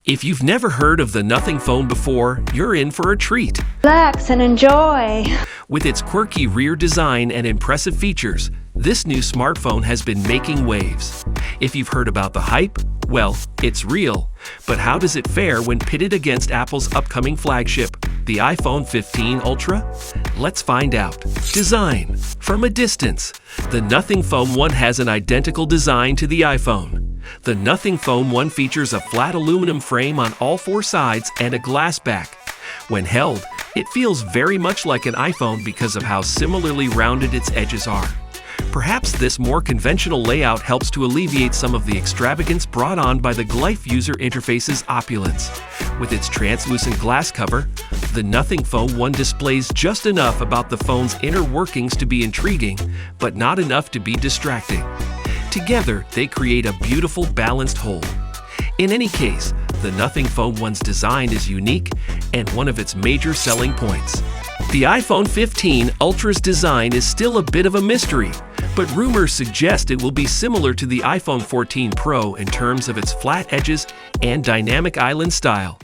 If you've never heard of the Nothing phone before, you're in for a treat. Relax and enjoy. With its quirky rear design and impressive features, this new smartphone has been making waves. If you've heard about the hype, well, it's real. But how does it fare when pitted against Apple's upcoming flagship, the iPhone 15 Ultra? Let's find out. Design. From a distance, the Nothing Phone 1 has an identical design to the iPhone. The Nothing Phone 1 features a flat aluminum frame on all four sides and a glass back. When held, it feels very much like an iPhone because of how similarly rounded its edges are. Perhaps this more conventional layout helps to alleviate some of the extravagance brought on by the Glyph user interface's opulence. With its translucent glass cover, the Nothing Phone 1 displays just enough about the phone's inner workings to be intriguing, but not enough to be distracting. Together, they create a beautiful, balanced whole. In any case, the Nothing Phone 1's design is unique and one of its major selling points. The iPhone 15 Ultra's design is still a bit of a mystery, but rumors suggest it will be similar to the iPhone 14 Pro in terms of its flat edges and dynamic island style.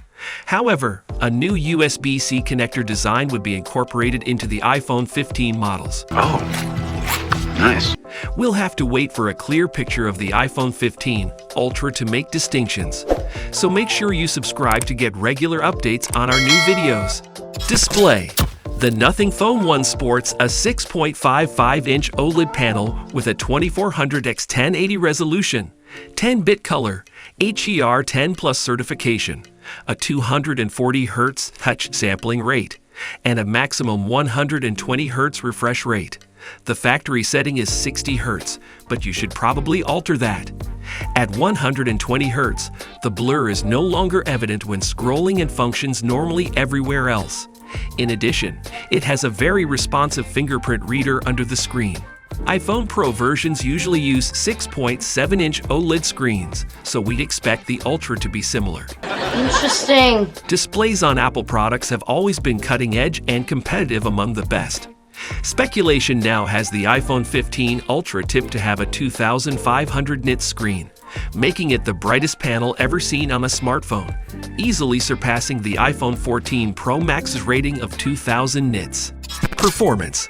However, a new USB-C connector design would be incorporated into the iPhone 15 models. Oh, nice. We'll have to wait for a clear picture of the iPhone 15 Ultra to make distinctions. So make sure you subscribe to get regular updates on our new videos. Display. The Nothing Phone 1 sports a 6.55-inch OLED panel with a 2400x1080 resolution, 10-bit color, HER10 Plus certification, a 240 Hz touch sampling rate, and a maximum 120 Hz refresh rate. The factory setting is 60 Hz, but you should probably alter that. At 120 Hz, the blur is no longer evident when scrolling and functions normally everywhere else. In addition, it has a very responsive fingerprint reader under the screen. iPhone Pro versions usually use 6.7-inch OLED screens, so we'd expect the Ultra to be similar. Interesting. Displays on Apple products have always been cutting-edge and competitive among the best. Speculation now has the iPhone 15 Ultra tipped to have a 2500 nits screen, making it the brightest panel ever seen on a smartphone, easily surpassing the iPhone 14 Pro Max's rating of 2000 nits. Performance.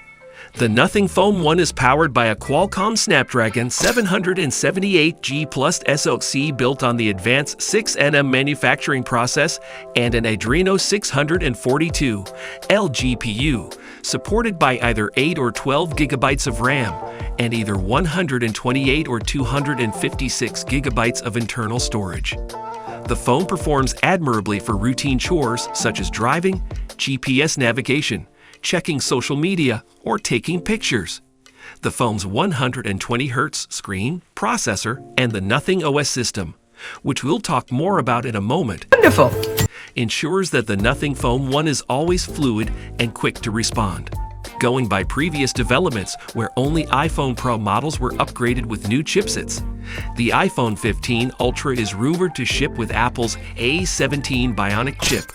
The Nothing Phone 1 is powered by a Qualcomm Snapdragon 778G Plus SoC built on the advanced 6nm manufacturing process and an Adreno 642 LGPU, supported by either 8 or 12 gigabytes of RAM and either 128 or 256 gigabytes of internal storage. The phone performs admirably for routine chores such as driving, GPS navigation, checking social media, or taking pictures. The phone's 120 Hz screen, processor, and the Nothing OS system, which we'll talk more about in a moment, Wonderful. ensures that the Nothing Phone 1 is always fluid and quick to respond. Going by previous developments where only iPhone Pro models were upgraded with new chipsets, the iPhone 15 Ultra is rumored to ship with Apple's A17 Bionic chip,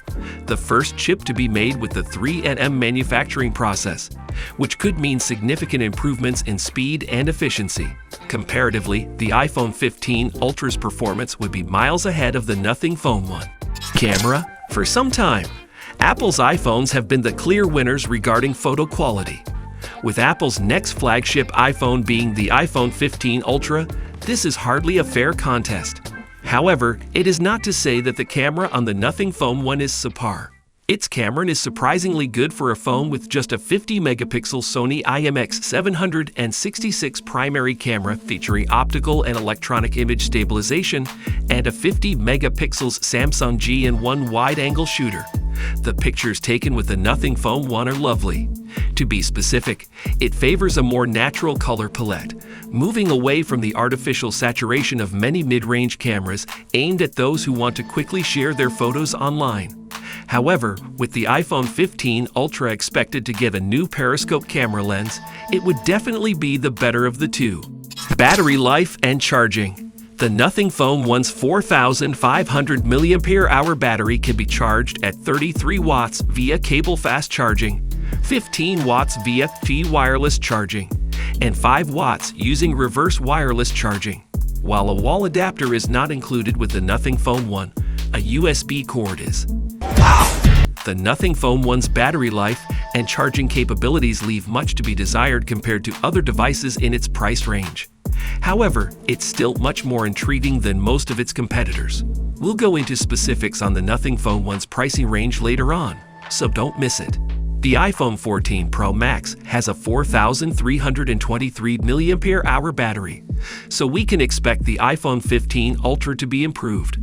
the first chip to be made with the 3nm manufacturing process, which could mean significant improvements in speed and efficiency. Comparatively, the iPhone 15 Ultra's performance would be miles ahead of the Nothing Phone 1. Camera. For some time, Apple's iPhones have been the clear winners regarding photo quality. With Apple's next flagship iPhone being the iPhone 15 Ultra, this is hardly a fair contest. However, it is not to say that the camera on the Nothing Phone 1 is subpar. Its camera is surprisingly good for a phone with just a 50-megapixel Sony IMX766 primary camera featuring optical and electronic image stabilization and a 50-megapixel Samsung G-in-1 wide-angle shooter. The pictures taken with the Nothing Phone 1 are lovely. To be specific, it favors a more natural color palette, moving away from the artificial saturation of many mid-range cameras aimed at those who want to quickly share their photos online. However, with the iPhone 15 Ultra expected to get a new periscope camera lens, it would definitely be the better of the two. Battery life and charging. The Nothing Phone 1's 4,500 mAh battery can be charged at 33 watts via cable fast charging, 15 watts via Qi wireless charging, and 5 watts using reverse wireless charging. While a wall adapter is not included with the Nothing Phone 1, a USB cord is. The Nothing Phone 1's battery life and charging capabilities leave much to be desired compared to other devices in its price range. However, it's still much more intriguing than most of its competitors. We'll go into specifics on the Nothing Phone 1's pricing range later on, so don't miss it. The iPhone 14 Pro Max has a 4,323 mAh battery, so we can expect the iPhone 15 Ultra to be improved.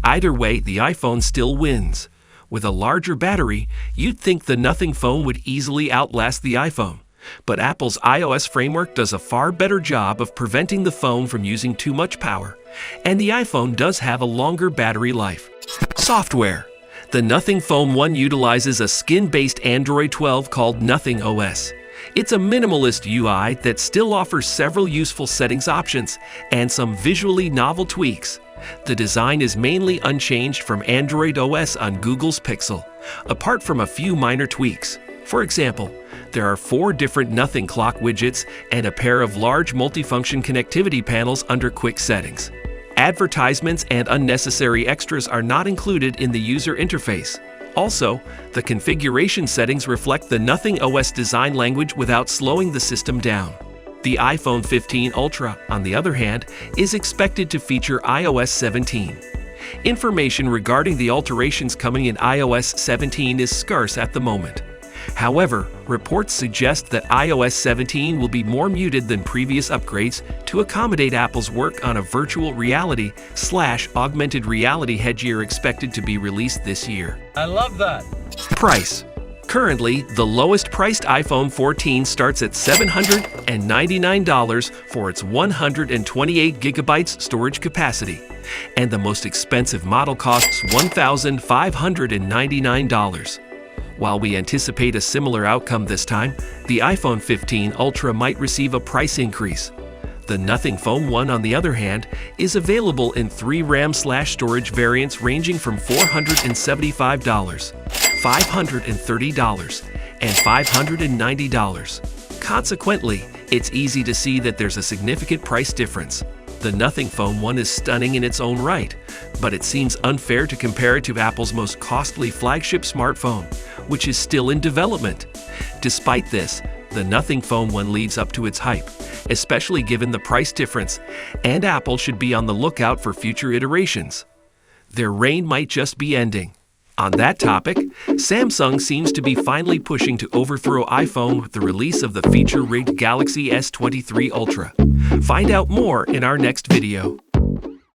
Either way, the iPhone still wins. With a larger battery, you'd think the Nothing Phone would easily outlast the iPhone. But Apple's iOS framework does a far better job of preventing the phone from using too much power, and the iPhone does have a longer battery life. Software. The Nothing Phone 1 utilizes a skin-based Android 12 called Nothing OS. It's a minimalist UI that still offers several useful settings options and some visually novel tweaks. The design is mainly unchanged from Android OS on Google's Pixel, apart from a few minor tweaks. For example, there are 4 different Nothing clock widgets and a pair of large multifunction connectivity panels under Quick Settings. Advertisements and unnecessary extras are not included in the user interface. Also, the configuration settings reflect the Nothing OS design language without slowing the system down. The iPhone 15 Ultra, on the other hand, is expected to feature iOS 17. Information regarding the alterations coming in iOS 17 is scarce at the moment. However, reports suggest that iOS 17 will be more muted than previous upgrades to accommodate Apple's work on a virtual reality/augmented reality headgear expected to be released this year. I love that. Price. Currently, the lowest priced iPhone 14 starts at $799 for its 128 gigabytes storage capacity, and the most expensive model costs $1,599. While we anticipate a similar outcome this time, the iPhone 15 Ultra might receive a price increase. The Nothing Phone 1, on the other hand, is available in 3 RAM/storage variants ranging from $475, $530, and $590. Consequently, it's easy to see that there's a significant price difference. The Nothing Phone 1 is stunning in its own right, but it seems unfair to compare it to Apple's most costly flagship smartphone, which is still in development. Despite this, the Nothing Phone 1 lives up to its hype, especially given the price difference, and Apple should be on the lookout for future iterations. Their reign might just be ending. On that topic, Samsung seems to be finally pushing to overthrow iPhone with the release of the feature-rigged Galaxy S23 Ultra. Find out more in our next video.